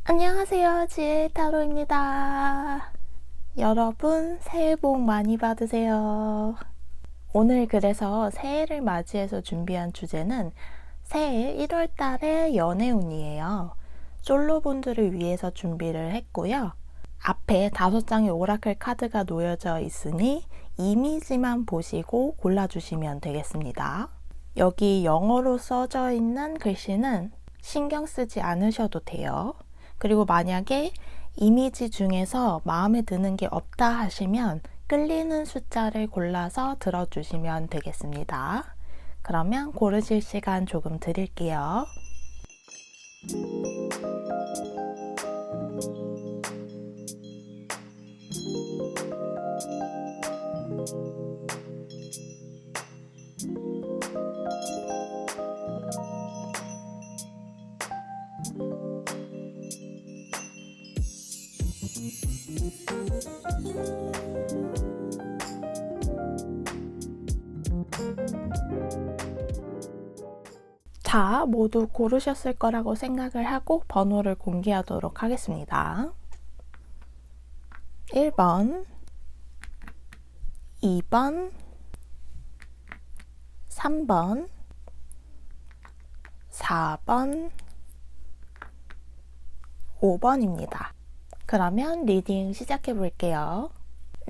안녕하세요. 지혜타로입니다. 여러분, 새해 복 많이 받으세요. 오늘 그래서 새해를 맞이해서 준비한 주제는 새해 1월 달의 연애운이에요. 솔로분들을 위해서 준비를 했고요. 앞에 5장의 오라클 카드가 놓여져 있으니 이미지만 보시고 골라주시면 되겠습니다. 여기 영어로 써져 있는 글씨는 신경 쓰지 않으셔도 돼요. 그리고 만약에 이미지 중에서 마음에 드는 게 없다 하시면 끌리는 숫자를 골라서 들어주시면 되겠습니다. 그러면 고르실 시간 조금 드릴게요. 자, 모두 고르셨을 거라고 생각을 하고 번호를 공개하도록 하겠습니다. 1번, 2번, 3번, 4번, 5번입니다. 그러면 리딩 시작해 볼게요.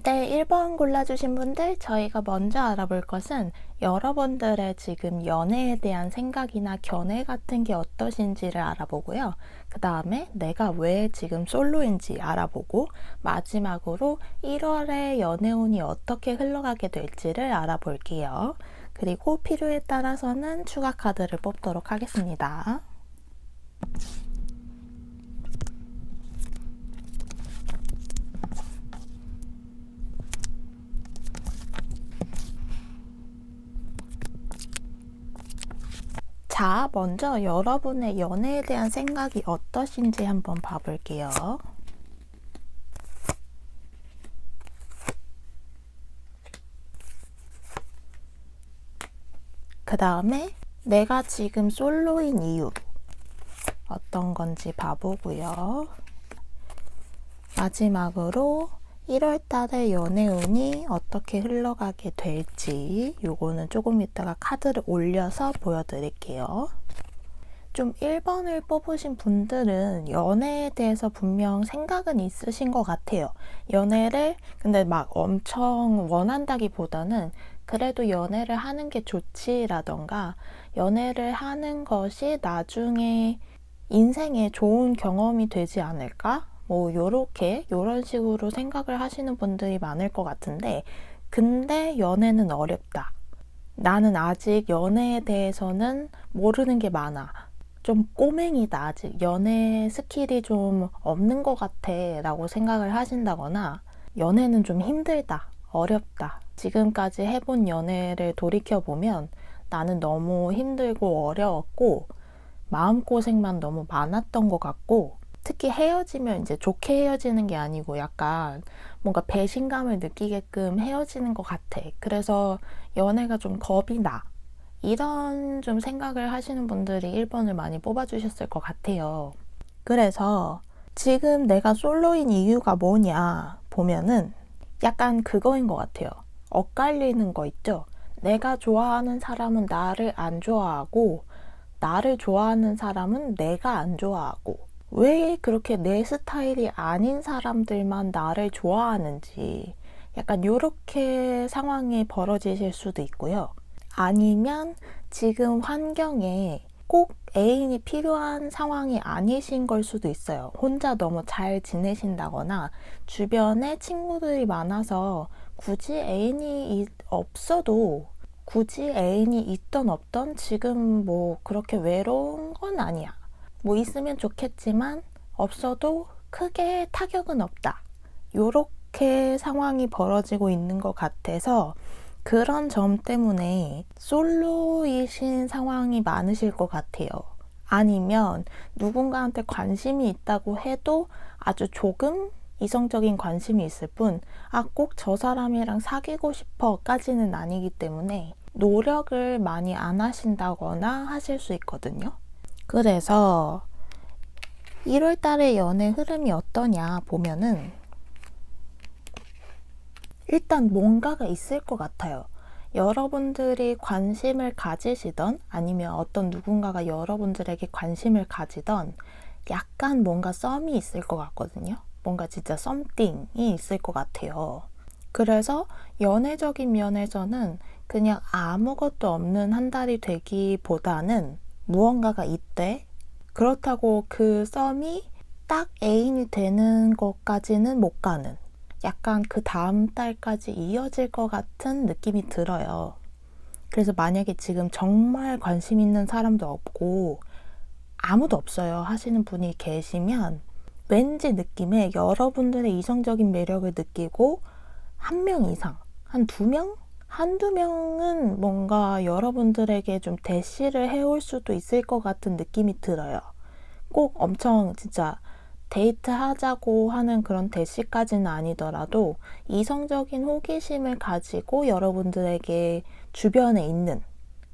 네, 1번 골라주신 분들, 저희가 먼저 알아볼 것은 여러분들의 지금 연애에 대한 생각이나 견해 같은 게 어떠신지를 알아보고요. 그 다음에 내가 왜 지금 솔로인지 알아보고, 마지막으로 1월의 연애운이 어떻게 흘러가게 될지를 알아볼게요. 그리고 필요에 따라서는 추가 카드를 뽑도록 하겠습니다. 자, 먼저 여러분의 연애에 대한 생각이 어떠신지 한번 봐볼게요. 그 다음에 내가 지금 솔로인 이유 어떤 건지 봐보고요. 마지막으로 1월 달의 연애운이 어떻게 흘러가게 될지 요거는 조금 이따가 카드를 올려서 보여드릴게요. 좀 1번을 뽑으신 분들은 연애에 대해서 분명 생각은 있으신 것 같아요. 연애를 근데 막 엄청 원한다기보다는 그래도 연애를 하는 게 좋지라던가 연애를 하는 것이 나중에 인생에 좋은 경험이 되지 않을까? 뭐 요런 식으로 생각을 하시는 분들이 많을 것 같은데, 근데 연애는 어렵다. 나는 아직 연애에 대해서는 모르는 게 많아. 좀 꼬맹이다. 아직 연애 스킬이 좀 없는 것 같아 라고 생각을 하신다거나, 연애는 좀 힘들다, 어렵다. 지금까지 해본 연애를 돌이켜보면 나는 너무 힘들고 어려웠고 마음고생만 너무 많았던 것 같고, 특히 헤어지면 이제 좋게 헤어지는 게 아니고 약간 뭔가 배신감을 느끼게끔 헤어지는 것 같아. 그래서 연애가 좀 겁이 나. 이런 좀 생각을 하시는 분들이 1번을 많이 뽑아주셨을 것 같아요. 그래서 지금 내가 솔로인 이유가 뭐냐 보면은 약간 그거인 것 같아요. 엇갈리는 거 있죠? 내가 좋아하는 사람은 나를 안 좋아하고 나를 좋아하는 사람은 내가 안 좋아하고, 왜 그렇게 내 스타일이 아닌 사람들만 나를 좋아하는지 약간 요렇게 상황이 벌어지실 수도 있고요. 아니면 지금 환경에 꼭 애인이 필요한 상황이 아니신 걸 수도 있어요. 혼자 너무 잘 지내신다거나 주변에 친구들이 많아서 굳이 애인이 없어도, 굳이 애인이 있던 없던 지금 뭐 그렇게 외로운 건 아니야. 뭐 있으면 좋겠지만 없어도 크게 타격은 없다. 요렇게 상황이 벌어지고 있는 것 같아서 그런 점 때문에 솔로이신 상황이 많으실 것 같아요. 아니면 누군가한테 관심이 있다고 해도 아주 조금 이성적인 관심이 있을 뿐, 꼭 저 사람이랑 사귀고 싶어 까지는 아니기 때문에 노력을 많이 안 하신다거나 하실 수 있거든요. 그래서 1월 달의 연애 흐름이 어떠냐 보면은 일단 뭔가가 있을 것 같아요. 여러분들이 관심을 가지시던 아니면 어떤 누군가가 여러분들에게 관심을 가지던 약간 뭔가 썸이 있을 것 같거든요. 뭔가 진짜 썸띵이 있을 것 같아요. 그래서 연애적인 면에서는 그냥 아무것도 없는 한 달이 되기보다는 무언가가 있대. 그렇다고 그 썸이 딱 애인이 되는 것까지는 못 가는, 약간 그 다음 달까지 이어질 것 같은 느낌이 들어요. 그래서 만약에 지금 정말 관심 있는 사람도 없고 아무도 없어요 하시는 분이 계시면 왠지 느낌에 여러분들의 이성적인 매력을 느끼고 한 명 이상, 한 두 명? 한두 명은 뭔가 여러분들에게 좀 대시를 해올 수도 있을 것 같은 느낌이 들어요. 꼭 엄청 진짜 데이트하자고 하는 그런 대시까지는 아니더라도 이성적인 호기심을 가지고 여러분들에게 주변에 있는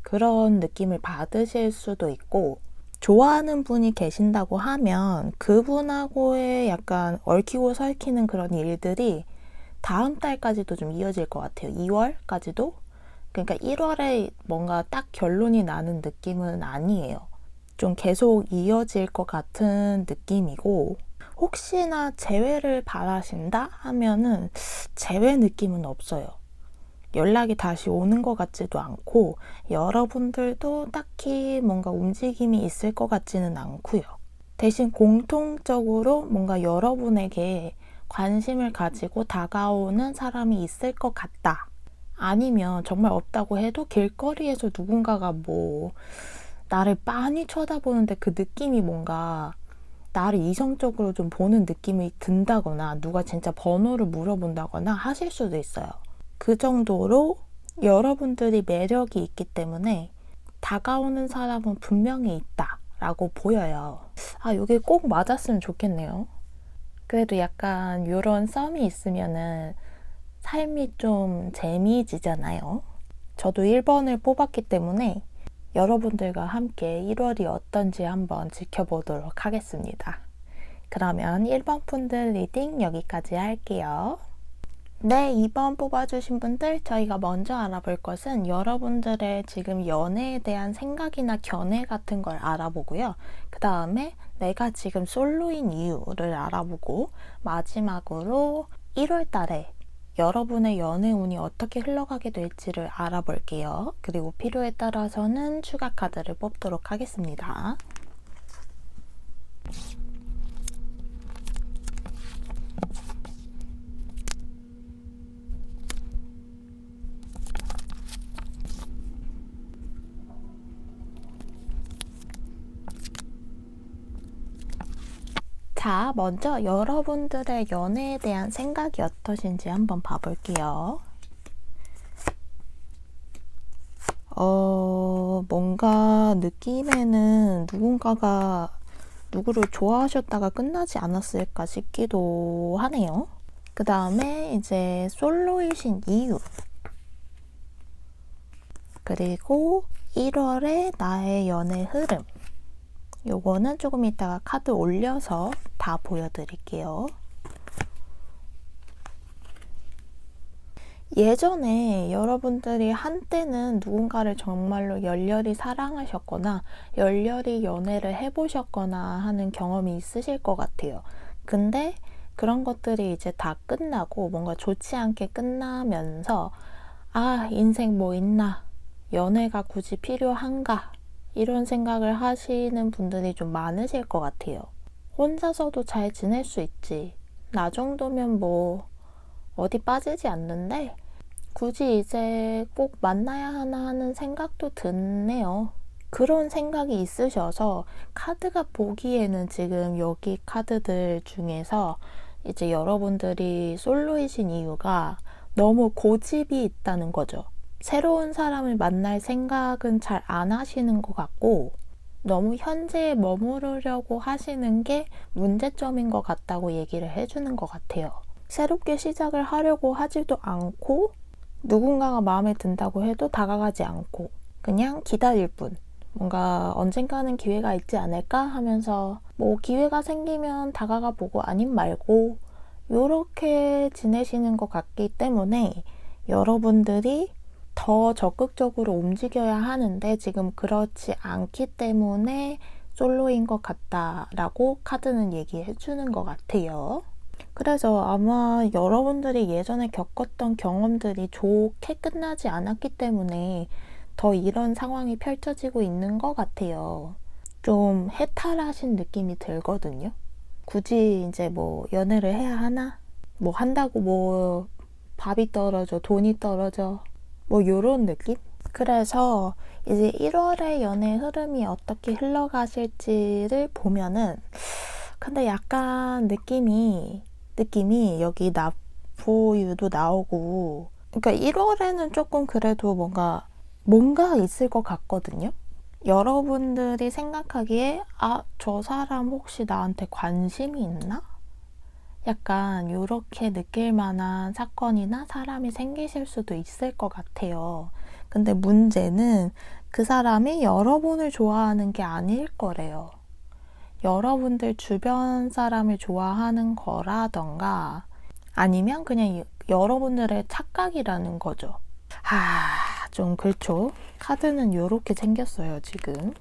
그런 느낌을 받으실 수도 있고, 좋아하는 분이 계신다고 하면 그분하고의 약간 얽히고 설키는 그런 일들이 다음 달까지도 좀 이어질 것 같아요. 2월까지도? 그러니까 1월에 뭔가 딱 결론이 나는 느낌은 아니에요. 좀 계속 이어질 것 같은 느낌이고, 혹시나 재회를 바라신다 하면은 재회 느낌은 없어요. 연락이 다시 오는 것 같지도 않고 여러분들도 딱히 뭔가 움직임이 있을 것 같지는 않고요. 대신 공통적으로 뭔가 여러분에게 관심을 가지고 다가오는 사람이 있을 것 같다. 아니면 정말 없다고 해도 길거리에서 누군가가 뭐 나를 빤히 쳐다보는데 그 느낌이 뭔가 나를 이성적으로 좀 보는 느낌이 든다거나 누가 진짜 번호를 물어본다거나 하실 수도 있어요. 그 정도로 여러분들이 매력이 있기 때문에 다가오는 사람은 분명히 있다라고 보여요. 아, 이게 꼭 맞았으면 좋겠네요. 그래도 약간 이런 썸이 있으면은 삶이 좀 재미지잖아요. 저도 1번을 뽑았기 때문에 여러분들과 함께 1월이 어떤지 한번 지켜보도록 하겠습니다. 그러면 1번 분들 리딩 여기까지 할게요. 네, 2번 뽑아주신 분들, 저희가 먼저 알아볼 것은 여러분들의 지금 연애에 대한 생각이나 견해 같은 걸 알아보고요. 그 다음에 내가 지금 솔로인 이유를 알아보고, 마지막으로 1월 달에 여러분의 연애 운이 어떻게 흘러가게 될지를 알아볼게요. 그리고 필요에 따라서는 추가 카드를 뽑도록 하겠습니다. 자, 먼저 여러분들의 연애에 대한 생각이 어떠신지 한번 봐볼게요. 뭔가 느낌에는 누군가가 누구를 좋아하셨다가 끝나지 않았을까 싶기도 하네요. 그 다음에 이제 솔로이신 이유, 그리고 1월에 나의 연애 흐름, 요거는 조금 이따가 카드 올려서 다 보여드릴게요. 예전에 여러분들이 한때는 누군가를 정말로 열렬히 사랑하셨거나 열렬히 연애를 해보셨거나 하는 경험이 있으실 것 같아요. 근데 그런 것들이 이제 다 끝나고 뭔가 좋지 않게 끝나면서 아, 인생 뭐 있나? 연애가 굳이 필요한가? 이런 생각을 하시는 분들이 좀 많으실 것 같아요. 혼자서도 잘 지낼 수 있지. 나 정도면 뭐 어디 빠지지 않는데 굳이 이제 꼭 만나야 하나 하는 생각도 드네요. 그런 생각이 있으셔서 카드가 보기에는 지금 여기 카드들 중에서 이제 여러분들이 솔로이신 이유가 너무 고집이 있다는 거죠. 새로운 사람을 만날 생각은 잘 안 하시는 것 같고 너무 현재에 머무르려고 하시는 게 문제점인 것 같다고 얘기를 해주는 것 같아요. 새롭게 시작을 하려고 하지도 않고 누군가가 마음에 든다고 해도 다가가지 않고 그냥 기다릴 뿐, 뭔가 언젠가는 기회가 있지 않을까 하면서 뭐 기회가 생기면 다가가 보고 아님 말고 요렇게 지내시는 것 같기 때문에 여러분들이 더 적극적으로 움직여야 하는데 지금 그렇지 않기 때문에 솔로인 것 같다라고 카드는 얘기해 주는 것 같아요. 그래서 아마 여러분들이 예전에 겪었던 경험들이 좋게 끝나지 않았기 때문에 더 이런 상황이 펼쳐지고 있는 것 같아요. 좀 해탈하신 느낌이 들거든요. 굳이 이제 뭐 연애를 해야 하나? 뭐 한다고 뭐 밥이 떨어져, 돈이 떨어져, 뭐 요런 느낌? 그래서 이제 1월의 연애 흐름이 어떻게 흘러가실지를 보면은 근데 약간 느낌이 여기 나포유도 나오고 그러니까 1월에는 조금 그래도 뭔가 있을 것 같거든요. 여러분들이 생각하기에 저 사람 혹시 나한테 관심이 있나? 약간 이렇게 느낄 만한 사건이나 사람이 생기실 수도 있을 것 같아요. 근데 문제는 그 사람이 여러분을 좋아하는 게 아닐 거래요. 여러분들 주변 사람을 좋아하는 거라던가 아니면 그냥 여러분들의 착각이라는 거죠. 좀 그렇죠. 카드는 이렇게 생겼어요, 지금.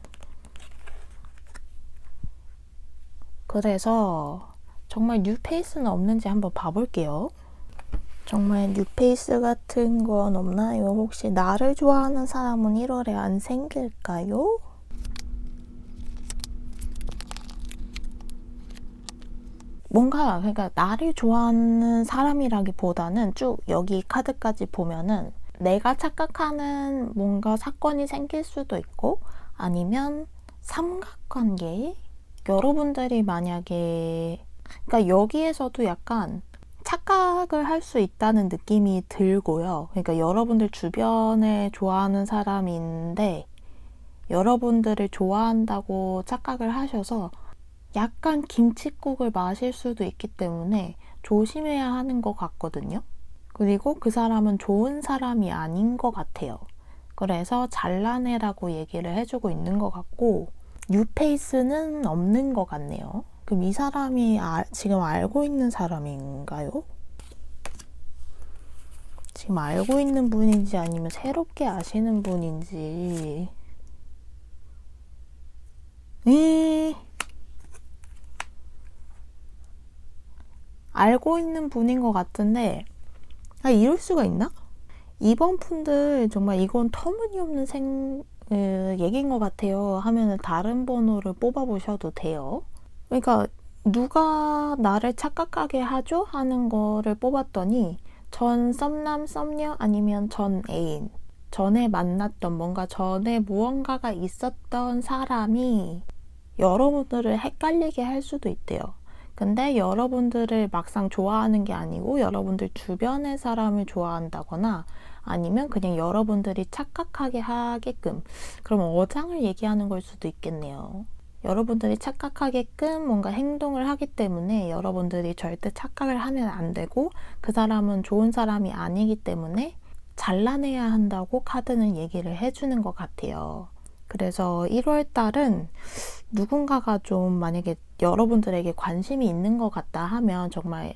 그래서 정말 뉴페이스는 없는지 한번 봐볼게요. 정말 뉴페이스 같은 건 없나요? 혹시 나를 좋아하는 사람은 1월에 안 생길까요? 그러니까 나를 좋아하는 사람이라기보다는 쭉 여기 카드까지 보면은 내가 착각하는 뭔가 사건이 생길 수도 있고 아니면 삼각관계? 여러분들이 만약에 그러니까 여기에서도 약간 착각을 할 수 있다는 느낌이 들고요. 그러니까 여러분들 주변에 좋아하는 사람인데 여러분들을 좋아한다고 착각을 하셔서 약간 김칫국을 마실 수도 있기 때문에 조심해야 하는 것 같거든요. 그리고 그 사람은 좋은 사람이 아닌 것 같아요. 그래서 잘라내라고 얘기를 해주고 있는 것 같고 뉴페이스는 없는 것 같네요. 그럼 이 사람이 지금 알고 있는 사람인가요? 지금 알고 있는 분인지 아니면 새롭게 아시는 분인지. 알고 있는 분인 것 같은데 이럴 수가 있나? 이번 분들 정말 이건 터무니없는 얘기인 것 같아요 하면은 다른 번호를 뽑아보셔도 돼요. 그러니까 누가 나를 착각하게 하죠? 하는 거를 뽑았더니 전 썸남 썸녀 아니면 전 애인 전에 만났던 뭔가 전에 무언가가 있었던 사람이 여러분들을 헷갈리게 할 수도 있대요. 근데 여러분들을 막상 좋아하는 게 아니고 여러분들 주변의 사람을 좋아한다거나 아니면 그냥 여러분들이 착각하게 하게끔 그럼 어장을 얘기하는 걸 수도 있겠네요. 여러분들이 착각하게끔 뭔가 행동을 하기 때문에 여러분들이 절대 착각을 하면 안 되고 그 사람은 좋은 사람이 아니기 때문에 잘라내야 한다고 카드는 얘기를 해주는 것 같아요. 그래서 1월 달은 누군가가 좀 만약에 여러분들에게 관심이 있는 것 같다 하면 정말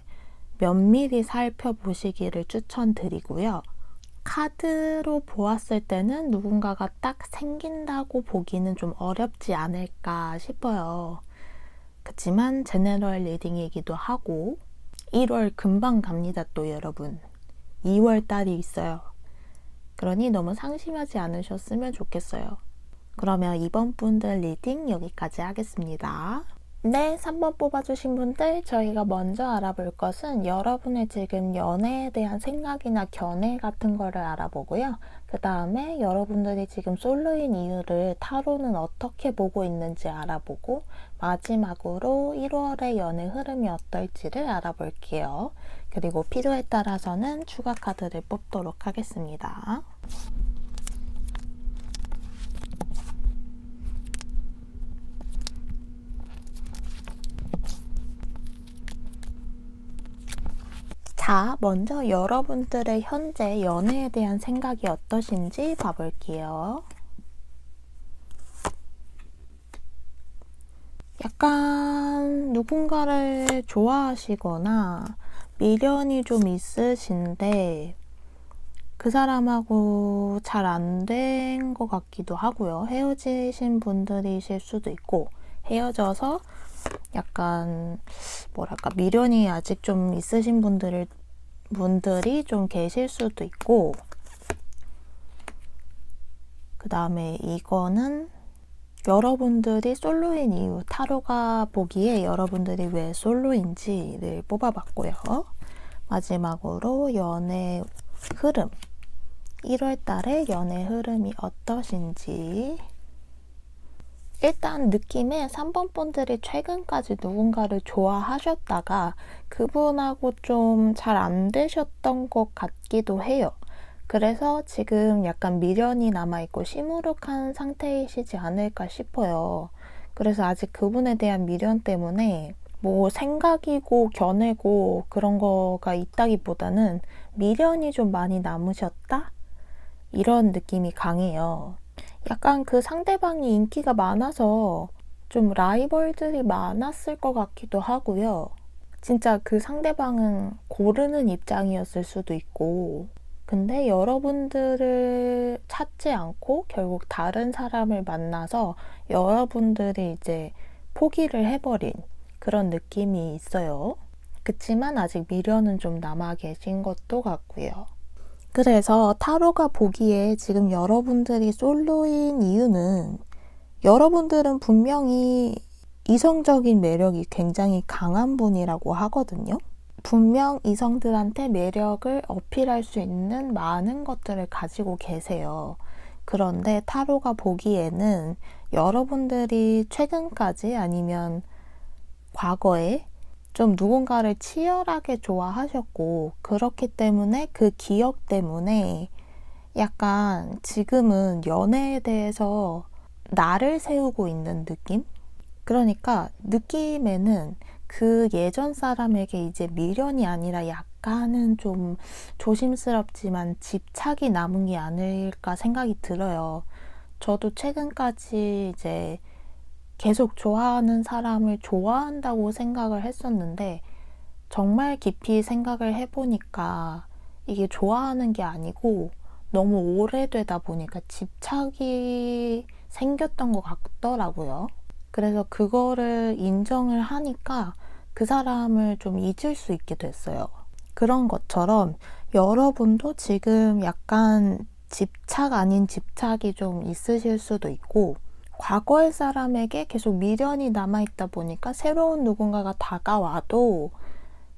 면밀히 살펴보시기를 추천드리고요. 카드로 보았을 때는 누군가가 딱 생긴다고 보기는 좀 어렵지 않을까 싶어요. 그치만 제너럴 리딩이기도 하고 1월 금방 갑니다 또 여러분. 2월 달이 있어요. 그러니 너무 상심하지 않으셨으면 좋겠어요. 그러면 이번 분들 리딩 여기까지 하겠습니다. 네, 3번 뽑아주신 분들 저희가 먼저 알아볼 것은 여러분의 지금 연애에 대한 생각이나 견해 같은 거를 알아보고요. 그 다음에 여러분들이 지금 솔로인 이유를 타로는 어떻게 보고 있는지 알아보고 마지막으로 1월의 연애 흐름이 어떨지를 알아볼게요. 그리고 필요에 따라서는 추가 카드를 뽑도록 하겠습니다. 자, 먼저 여러분들의 현재 연애에 대한 생각이 어떠신지 봐볼게요. 약간 누군가를 좋아하시거나 미련이 좀 있으신데 그 사람하고 잘 안 된 것 같기도 하고요. 헤어지신 분들이실 수도 있고 헤어져서 약간 뭐랄까 미련이 아직 좀 있으신 분들이 좀 계실 수도 있고, 그 다음에 이거는 여러분들이 솔로인 이유, 타로가 보기에 여러분들이 왜 솔로인지를 뽑아봤고요. 마지막으로 연애 흐름, 1월 달에 연애 흐름이 어떠신지. 일단 느낌에 3번 분들이 최근까지 누군가를 좋아하셨다가 그분하고 좀 잘 안 되셨던 것 같기도 해요. 그래서 지금 약간 미련이 남아있고 시무룩한 상태이시지 않을까 싶어요. 그래서 아직 그분에 대한 미련 때문에 뭐 생각이고 견해고 그런 거가 있다기보다는 미련이 좀 많이 남으셨다? 이런 느낌이 강해요. 약간 그 상대방이 인기가 많아서 좀 라이벌들이 많았을 것 같기도 하고요. 진짜 그 상대방은 고르는 입장이었을 수도 있고, 근데 여러분들을 찾지 않고 결국 다른 사람을 만나서 여러분들이 이제 포기를 해버린 그런 느낌이 있어요. 그치만 아직 미련은 좀 남아 계신 것도 같고요. 그래서 타로가 보기에 지금 여러분들이 솔로인 이유는 여러분들은 분명히 이성적인 매력이 굉장히 강한 분이라고 하거든요. 분명 이성들한테 매력을 어필할 수 있는 많은 것들을 가지고 계세요. 그런데 타로가 보기에는 여러분들이 최근까지 아니면 과거에 좀 누군가를 치열하게 좋아하셨고, 그렇기 때문에 그 기억 때문에 약간 지금은 연애에 대해서 나를 세우고 있는 느낌? 그러니까 느낌에는 그 예전 사람에게 이제 미련이 아니라 약간은 좀 조심스럽지만 집착이 남은 게 아닐까 생각이 들어요. 저도 최근까지 이제 계속 좋아하는 사람을 좋아한다고 생각을 했었는데 정말 깊이 생각을 해보니까 이게 좋아하는 게 아니고 너무 오래되다 보니까 집착이 생겼던 것 같더라고요. 그래서 그거를 인정을 하니까 그 사람을 좀 잊을 수 있게 됐어요. 그런 것처럼 여러분도 지금 약간 집착 아닌 집착이 좀 있으실 수도 있고, 과거의 사람에게 계속 미련이 남아있다 보니까 새로운 누군가가 다가와도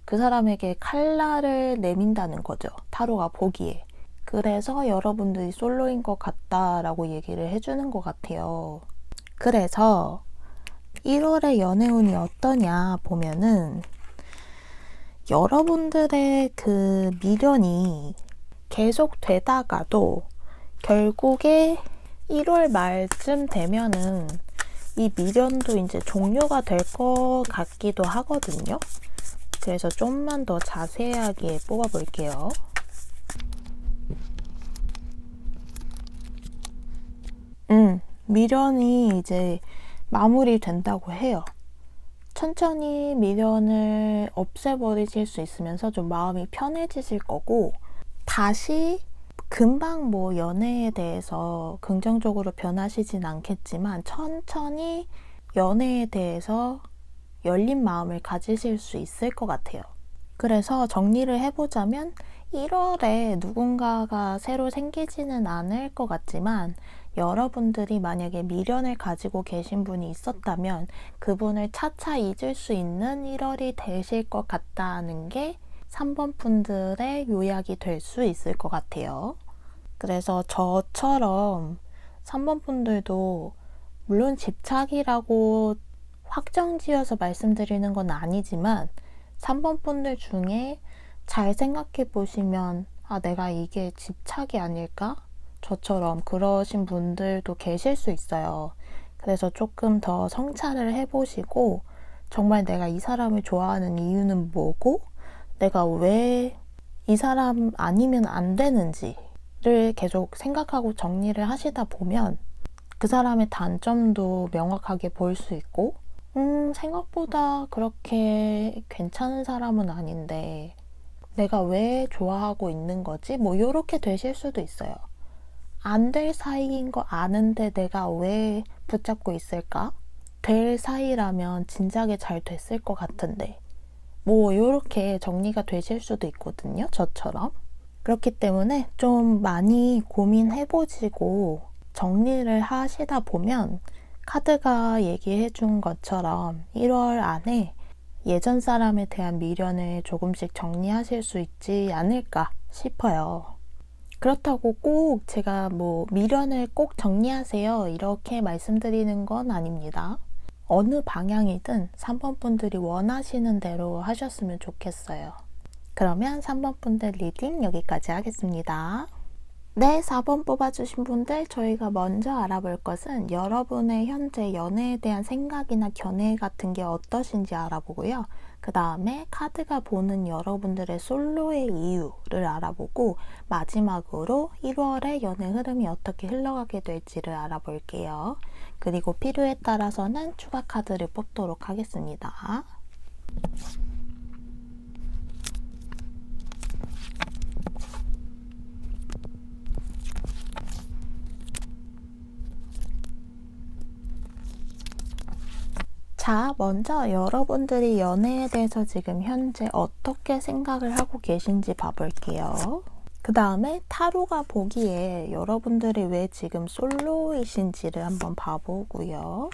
그 사람에게 칼날을 내민다는 거죠. 타로가 보기에. 그래서 여러분들이 솔로인 것 같다라고 얘기를 해주는 것 같아요. 그래서 1월의 연애운이 어떠냐 보면은 여러분들의 그 미련이 계속 되다가도 결국에 1월 말쯤 되면은 이 미련도 이제 종료가 될 것 같기도 하거든요. 그래서 좀만 더 자세하게 뽑아볼게요. 미련이 이제 마무리된다고 해요. 천천히 미련을 없애버리실 수 있으면서 좀 마음이 편해지실 거고, 다시 금방 뭐 연애에 대해서 긍정적으로 변하시진 않겠지만 천천히 연애에 대해서 열린 마음을 가지실 수 있을 것 같아요. 그래서 정리를 해보자면 1월에 누군가가 새로 생기지는 않을 것 같지만 여러분들이 만약에 미련을 가지고 계신 분이 있었다면 그분을 차차 잊을 수 있는 1월이 되실 것 같다는 게 3번 분들의 요약이 될 수 있을 것 같아요. 그래서 저처럼 3번 분들도 물론 집착이라고 확정지어서 말씀드리는 건 아니지만 3번 분들 중에 잘 생각해 보시면 내가 이게 집착이 아닐까? 저처럼 그러신 분들도 계실 수 있어요. 그래서 조금 더 성찰을 해보시고 정말 내가 이 사람을 좋아하는 이유는 뭐고 내가 왜 이 사람 아니면 안 되는지를 계속 생각하고 정리를 하시다 보면 그 사람의 단점도 명확하게 볼 수 있고 생각보다 그렇게 괜찮은 사람은 아닌데 내가 왜 좋아하고 있는 거지? 뭐 요렇게 되실 수도 있어요. 안 될 사이인 거 아는데 내가 왜 붙잡고 있을까? 될 사이라면 진작에 잘 됐을 것 같은데. 뭐 요렇게 정리가 되실 수도 있거든요. 저처럼. 그렇기 때문에 좀 많이 고민해보시고 정리를 하시다 보면 카드가 얘기해 준 것처럼 1월 안에 예전 사람에 대한 미련을 조금씩 정리하실 수 있지 않을까 싶어요. 그렇다고 꼭 제가 뭐 미련을 꼭 정리하세요 이렇게 말씀드리는 건 아닙니다. 어느 방향이든 3번 분들이 원하시는 대로 하셨으면 좋겠어요. 그러면 3번 분들 리딩 여기까지 하겠습니다. 네, 4번 뽑아주신 분들 저희가 먼저 알아볼 것은 여러분의 현재 연애에 대한 생각이나 견해 같은 게 어떠신지 알아보고요. 그 다음에 카드가 보는 여러분들의 솔로의 이유를 알아보고 마지막으로 1월의 연애 흐름이 어떻게 흘러가게 될지를 알아볼게요. 그리고 필요에 따라서는 추가 카드를 뽑도록 하겠습니다. 자, 먼저 여러분들이 연애에 대해서 지금 현재 어떻게 생각을 하고 계신지 봐볼게요. 그 다음에 타로가 보기에 여러분들이 왜 지금 솔로이신지를 한번 봐보고요.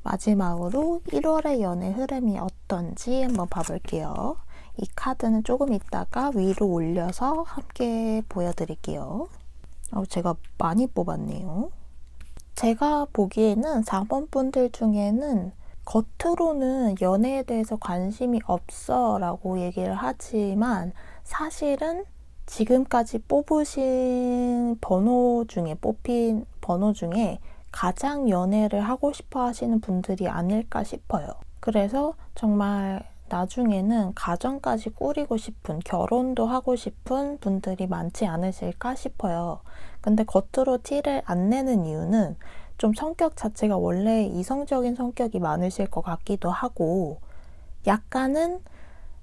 마지막으로 1월의 연애 흐름이 어떤지 한번 봐볼게요. 이 카드는 조금 있다가 위로 올려서 함께 보여드릴게요. 제가 많이 뽑았네요. 제가 보기에는 4번 분들 중에는 겉으로는 연애에 대해서 관심이 없어 라고 얘기를 하지만 사실은 지금까지 뽑으신 뽑힌 번호 중에 가장 연애를 하고 싶어 하시는 분들이 아닐까 싶어요. 그래서 정말 나중에는 가정까지 꾸리고 싶은, 결혼도 하고 싶은 분들이 많지 않으실까 싶어요. 근데 겉으로 티를 안 내는 이유는 좀 성격 자체가 원래 이성적인 성격이 많으실 것 같기도 하고 약간은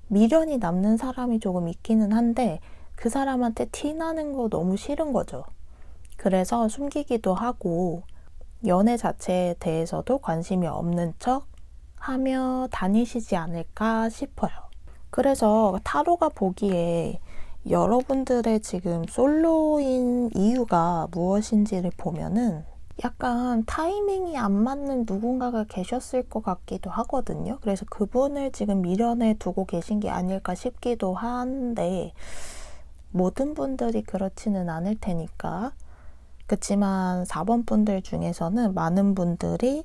미련이 남는 사람이 조금 있기는 한데 그 사람한테 티 나는 거 너무 싫은 거죠. 그래서 숨기기도 하고 연애 자체에 대해서도 관심이 없는 척 하며 다니시지 않을까 싶어요. 그래서 타로가 보기에 여러분들의 지금 솔로인 이유가 무엇인지를 보면은 약간 타이밍이 안 맞는 누군가가 계셨을 것 같기도 하거든요. 그래서 그분을 지금 미련에 두고 계신 게 아닐까 싶기도 한데 모든 분들이 그렇지는 않을 테니까. 그렇지만 4번 분들 중에서는 많은 분들이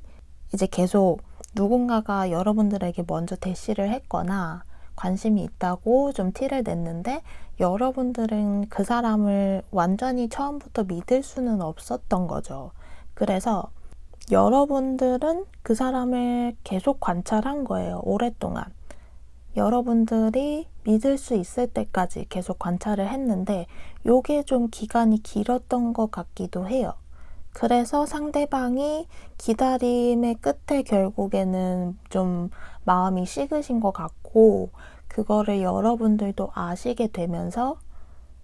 이제 계속 누군가가 여러분들에게 먼저 대시를 했거나 관심이 있다고 좀 티를 냈는데 여러분들은 그 사람을 완전히 처음부터 믿을 수는 없었던 거죠. 그래서 여러분들은 그 사람을 계속 관찰한 거예요. 오랫동안. 여러분들이 믿을 수 있을 때까지 계속 관찰을 했는데 요게 좀 기간이 길었던 것 같기도 해요. 그래서 상대방이 기다림의 끝에 결국에는 좀 마음이 식으신 것 같고 그거를 여러분들도 아시게 되면서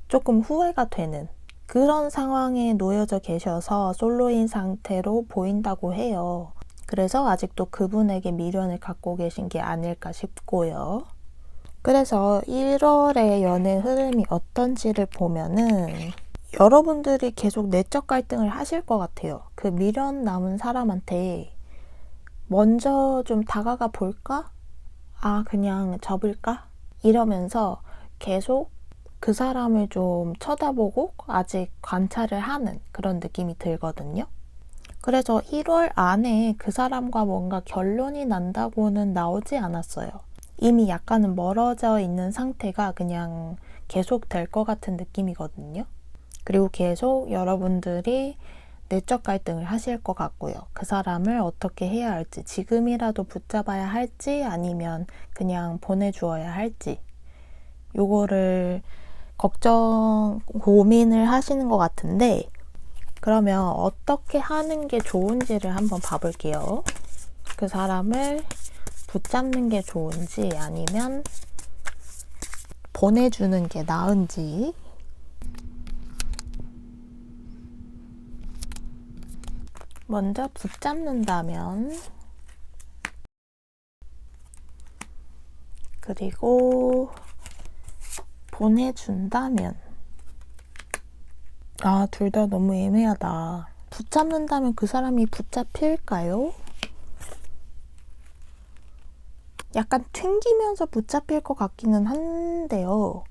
조금 후회가 되는 그런 상황에 놓여져 계셔서 솔로인 상태로 보인다고 해요. 그래서 아직도 그분에게 미련을 갖고 계신 게 아닐까 싶고요. 그래서 1월의 연애 흐름이 어떤지를 보면은 여러분들이 계속 내적 갈등을 하실 것 같아요. 그 미련 남은 사람한테 먼저 좀 다가가 볼까? 그냥 접을까? 이러면서 계속 그 사람을 좀 쳐다보고 아직 관찰을 하는 그런 느낌이 들거든요. 그래서 1월 안에 그 사람과 뭔가 결론이 난다고는 나오지 않았어요. 이미 약간은 멀어져 있는 상태가 그냥 계속 될 것 같은 느낌이거든요. 그리고 계속 여러분들이 내적 갈등을 하실 것 같고요. 그 사람을 어떻게 해야 할지, 지금이라도 붙잡아야 할지 아니면 그냥 보내주어야 할지 요거를 고민을 하시는 것 같은데 그러면 어떻게 하는 게 좋은지를 한번 봐볼게요. 그 사람을 붙잡는 게 좋은지 아니면 보내주는 게 나은지. 먼저 붙잡는다면, 그리고 보내준다면, 둘 다 너무 애매하다. 붙잡는다면 그 사람이 붙잡힐까요? 약간 튕기면서 붙잡힐 것 같기는 한데요.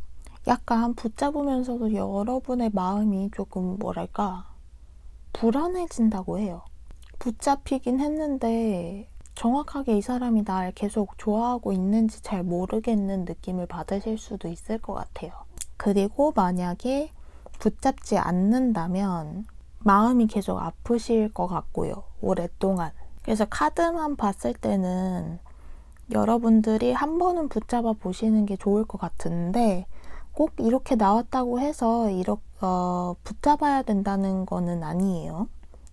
약간 붙잡으면서도 여러분의 마음이 조금 뭐랄까 불안해진다고 해요. 붙잡히긴 했는데 정확하게 이 사람이 날 계속 좋아하고 있는지 잘 모르겠는 느낌을 받으실 수도 있을 것 같아요. 그리고 만약에 붙잡지 않는다면 마음이 계속 아프실 것 같고요. 오랫동안. 그래서 카드만 봤을 때는 여러분들이 한 번은 붙잡아 보시는 게 좋을 것 같은데 꼭 이렇게 나왔다고 해서 붙잡아야 된다는 거는 아니에요.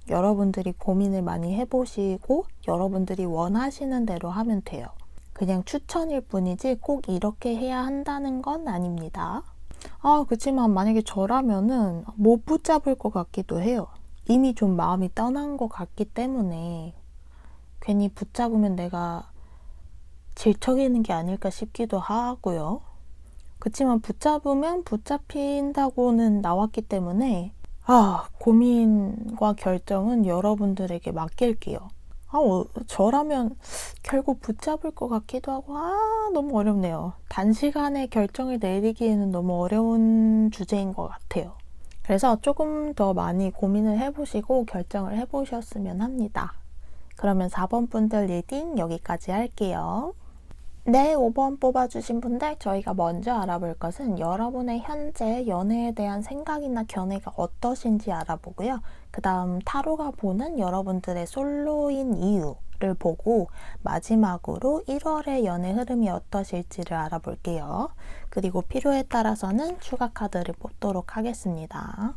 여러분들이 고민을 많이 해보시고 여러분들이 원하시는 대로 하면 돼요. 그냥 추천일 뿐이지 꼭 이렇게 해야 한다는 건 아닙니다. 그치만 만약에 저라면은 못 붙잡을 것 같기도 해요. 이미 좀 마음이 떠난 것 같기 때문에 괜히 붙잡으면 내가 질척이는 게 아닐까 싶기도 하고요. 그치만 붙잡으면 붙잡힌다고는 나왔기 때문에 고민과 결정은 여러분들에게 맡길게요. 저라면 결국 붙잡을 것 같기도 하고 너무 어렵네요. 단시간에 결정을 내리기에는 너무 어려운 주제인 것 같아요. 그래서 조금 더 많이 고민을 해보시고 결정을 해보셨으면 합니다. 그러면 4번 분들 리딩 여기까지 할게요. 네, 5번 뽑아주신 분들 저희가 먼저 알아볼 것은 여러분의 현재 연애에 대한 생각이나 견해가 어떠신지 알아보고요. 그 다음 타로가 보는 여러분들의 솔로인 이유를 보고 마지막으로 1월의 연애 흐름이 어떠실지를 알아볼게요. 그리고 필요에 따라서는 추가 카드를 뽑도록 하겠습니다.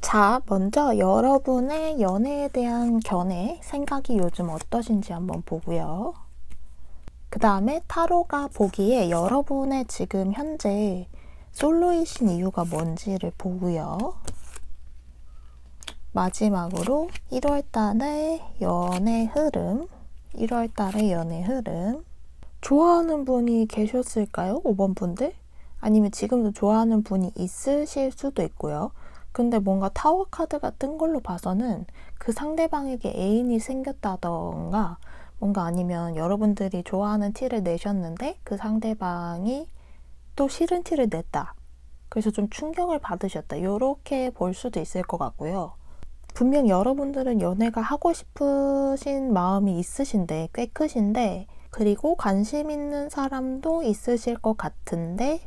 자, 먼저 여러분의 연애에 대한 견해, 생각이 요즘 어떠신지 한번 보고요. 그 다음에 타로가 보기에 여러분의 지금 현재 솔로이신 이유가 뭔지를 보고요. 마지막으로 1월달의 연애 흐름, 1월달의 연애 흐름. 좋아하는 분이 계셨을까요? 5번 분들? 아니면 지금도 좋아하는 분이 있으실 수도 있고요. 근데 뭔가 타워 카드가 뜬 걸로 봐서는 그 상대방에게 애인이 생겼다던가 뭔가 아니면 여러분들이 좋아하는 티를 내셨는데 그 상대방이 또 싫은 티를 냈다. 그래서 좀 충격을 받으셨다. 이렇게 볼 수도 있을 것 같고요. 분명 여러분들은 연애가 하고 싶으신 마음이 있으신데 꽤 크신데 그리고 관심 있는 사람도 있으실 것 같은데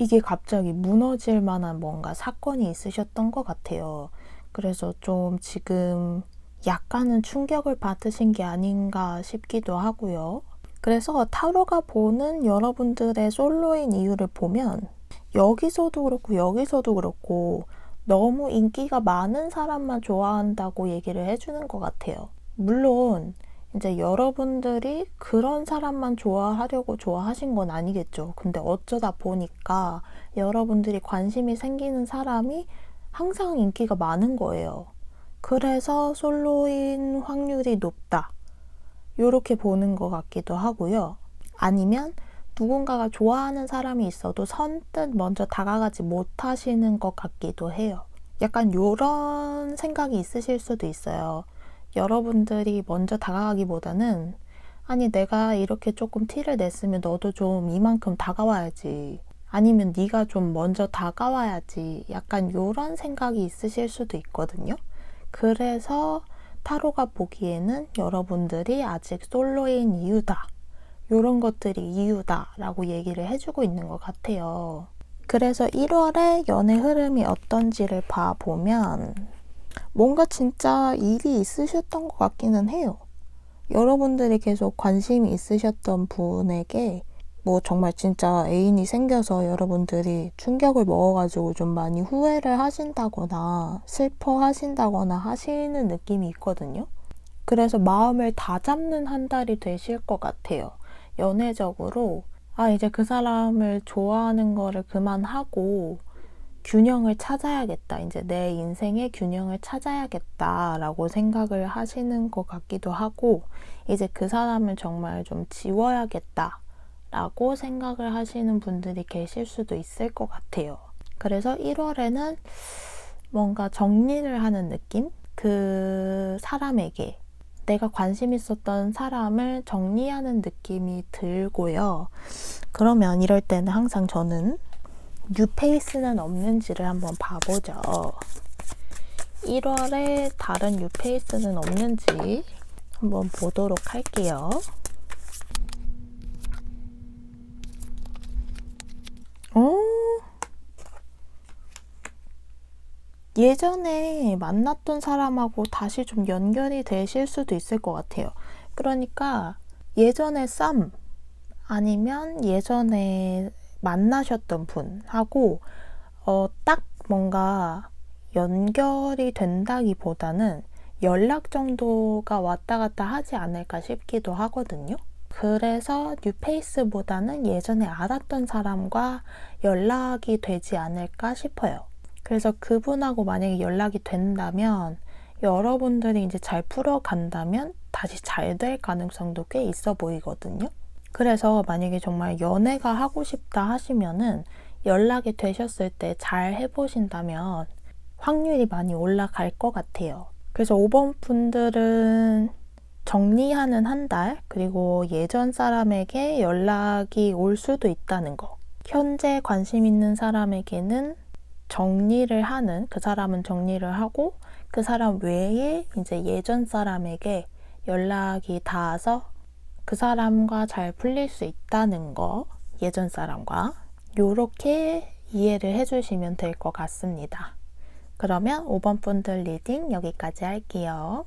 이게 갑자기 무너질 만한 뭔가 사건이 있으셨던 것 같아요. 그래서 좀 지금 약간은 충격을 받으신 게 아닌가 싶기도 하고요. 그래서 타로가 보는 여러분들의 솔로인 이유를 보면 여기서도 그렇고 여기서도 그렇고 너무 인기가 많은 사람만 좋아한다고 얘기를 해주는 것 같아요. 물론 이제 여러분들이 그런 사람만 좋아하려고 좋아하신 건 아니겠죠. 근데 어쩌다 보니까 여러분들이 관심이 생기는 사람이 항상 인기가 많은 거예요. 그래서 솔로인 확률이 높다. 이렇게 보는 것 같기도 하고요. 아니면 누군가가 좋아하는 사람이 있어도 선뜻 먼저 다가가지 못하시는 것 같기도 해요. 약간 이런 생각이 있으실 수도 있어요. 여러분들이 먼저 다가가기보다는 아니 내가 이렇게 조금 티를 냈으면 너도 좀 이만큼 다가와야지. 아니면 네가 좀 먼저 다가와야지. 약간 이런 생각이 있으실 수도 있거든요. 그래서 타로가 보기에는 여러분들이 아직 솔로인 이유다. 이런 것들이 이유다 라고 얘기를 해주고 있는 것 같아요. 그래서 1월에 연애 흐름이 어떤지를 봐보면 뭔가 진짜 일이 있으셨던 것 같기는 해요. 여러분들이 계속 관심이 있으셨던 분에게 뭐 정말 진짜 애인이 생겨서 여러분들이 충격을 먹어가지고 좀 많이 후회를 하신다거나 슬퍼하신다거나 하시는 느낌이 있거든요. 그래서 마음을 다잡는 한 달이 되실 것 같아요. 연애적으로 이제 그 사람을 좋아하는 거를 그만하고 균형을 찾아야겠다. 이제 내 인생의 균형을 찾아야겠다라고 생각을 하시는 것 같기도 하고, 이제 그 사람을 정말 좀 지워야겠다라고 생각을 하시는 분들이 계실 수도 있을 것 같아요. 그래서 1월에는 뭔가 정리를 하는 느낌? 그 사람에게 내가 관심 있었던 사람을 정리하는 느낌이 들고요. 그러면 이럴 때는 항상 저는 뉴페이스는 없는지를 한번 봐보죠. 1월에 다른 뉴페이스는 없는지 한번 보도록 할게요. 예전에 만났던 사람하고 다시 좀 연결이 되실 수도 있을 것 같아요. 그러니까 예전에 썸 아니면 예전에 만나셨던 분하고 딱 뭔가 연결이 된다기보다는 연락 정도가 왔다 갔다 하지 않을까 싶기도 하거든요. 그래서 뉴페이스보다는 예전에 알았던 사람과 연락이 되지 않을까 싶어요. 그래서 그분하고 만약에 연락이 된다면 여러분들이 이제 잘 풀어간다면 다시 잘 될 가능성도 꽤 있어 보이거든요. 그래서 만약에 정말 연애가 하고 싶다 하시면은 연락이 되셨을 때 잘 해보신다면 확률이 많이 올라갈 것 같아요. 그래서 5번 분들은 정리하는 한 달, 그리고 예전 사람에게 연락이 올 수도 있다는 거. 현재 관심 있는 사람에게는 정리를 하는, 그 사람은 정리를 하고 그 사람 외에 이제 예전 사람에게 연락이 닿아서 그 사람과 잘 풀릴 수 있다는 거, 예전 사람과. 요렇게 이해를 해주시면 될 것 같습니다. 그러면 5번 분들 리딩 여기까지 할게요.